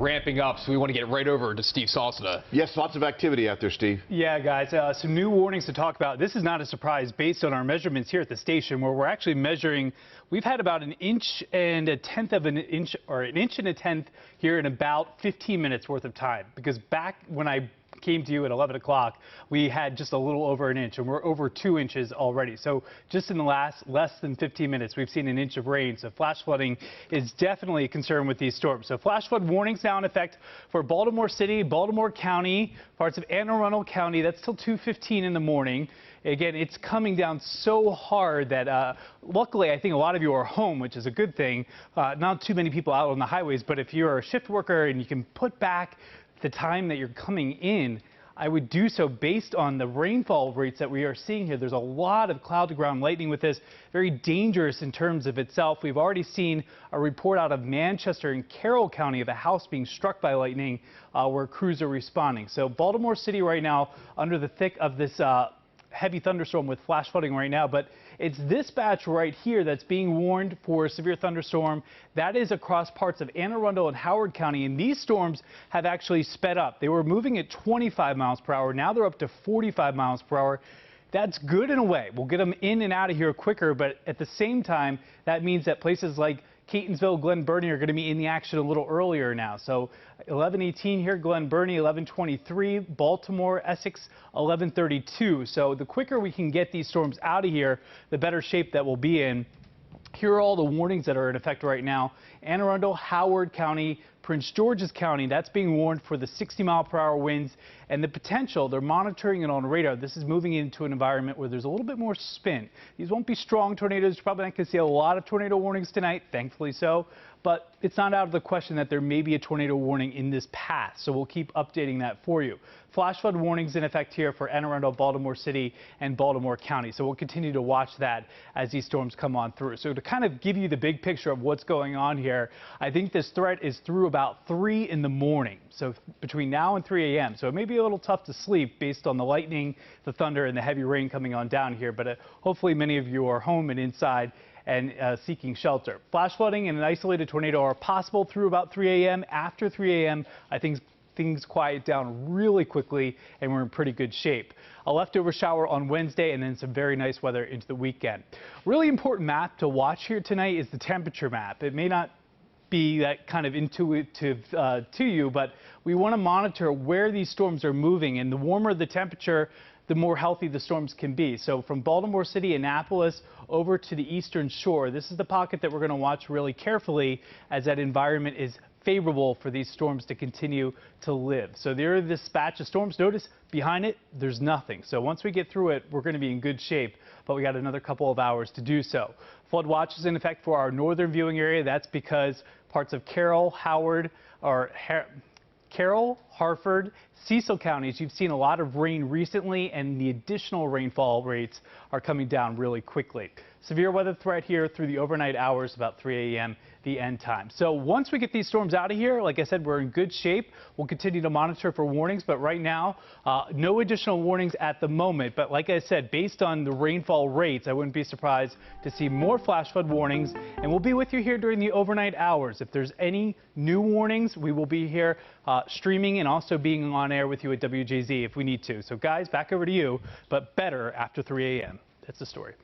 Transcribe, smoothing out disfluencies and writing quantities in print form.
ramping up, so we want to get right over to Steve Sosna. Yes, lots of activity out there, Steve. Yeah, guys, some new warnings to talk about. This is not a surprise based on our measurements here at the station, where we're actually measuring. We've had about an inch and a tenth of an inch, or an inch and a tenth here in about 15 minutes worth of time. Because back when I came to you at 11 o'clock, we had just a little over an inch, and we're over 2 inches already. So just in the last less than 15 minutes, we've seen an inch of rain. So flash flooding is definitely a concern with these storms. So flash flood warnings now in effect for Baltimore City, Baltimore County, parts of Anne Arundel County. That's till 2:15 in the morning. Again, it's coming down so hard that luckily I think a lot of you are home, which is a good thing. Not too many people out on the highways, but if you're a shift worker and you can put back the time that you're coming in, I would do so based on the rainfall rates that we are seeing here. There's a lot of cloud-to-ground lightning with this, very dangerous in terms of itself. We've already seen a report out of Manchester and Carroll County of a house being struck by lightning where crews are responding. So Baltimore City right now under the thick of this heavy thunderstorm with flash flooding right now, but it's this batch right here that's being warned for a severe thunderstorm. That is across parts of Anne Arundel and Howard County, and these storms have actually sped up. They were moving at 25 miles per hour. Now they're up to 45 miles per hour. That's good in a way. We'll get them in and out of here quicker, but at the same time, that means that places like Catonsville, Glen Burnie are going to be in the action a little earlier now. So 11:18 here, Glen Burnie, 11:23, Baltimore, Essex, 11:32. So the quicker we can get these storms out of here, the better shape that we'll be in. Here are all the warnings that are in effect right now. Anne Arundel, Howard County, Prince George's County, that's being warned for the 60-mile-per-hour winds and the potential. They're monitoring it on radar. This is moving into an environment where there's a little bit more spin. These won't be strong tornadoes. You're probably not going to see a lot of tornado warnings tonight, thankfully so. But it's not out of the question that there may be a tornado warning in this path, so we'll keep updating that for you. Flash flood warnings in effect here for Anne Arundel, Baltimore City, and Baltimore County. So we'll continue to watch that as these storms come on through. So to kind of give you the big picture of what's going on here, I think this threat is through about 3 in the morning, so between now and 3 a.m. So it may be a little tough to sleep based on the lightning, the thunder, and the heavy rain coming on down here, but hopefully many of you are home and inside and seeking shelter. Flash flooding and an isolated tornado are possible through about 3 a.m. After 3 a.m., I think things quiet down really quickly and we're in pretty good shape. A leftover shower on Wednesday and then some very nice weather into the weekend. Really important map to watch here tonight is the temperature map. It may not be that kind of intuitive to you, but we want to monitor where these storms are moving, and the warmer the temperature, the more healthy the storms can be. So from Baltimore City, Annapolis, over to the eastern shore, this is the pocket that we're going to watch really carefully as that environment is favorable for these storms to continue to live. So there is this batch of storms. Notice behind it, there's nothing. So once we get through it, we're going to be in good shape, but we got another couple of hours to do so. Flood watch is in effect for our northern viewing area. That's because parts of Carroll, Howard, or Carroll, Harford, Cecil counties, you've seen a lot of rain recently, and the additional rainfall rates are coming down really quickly. Severe weather threat here through the overnight hours, about 3 a.m. the end time. So once we get these storms out of here, like I said, we're in good shape. We'll continue to monitor for warnings, but right now, no additional warnings at the moment. But like I said, based on the rainfall rates, I wouldn't be surprised to see more flash flood warnings, and we'll be with you here during the overnight hours. If there's any new warnings, we will be here streaming and also being on air with you at WJZ if we need to. So guys, back over to you, but better after 3 a.m. That's the story.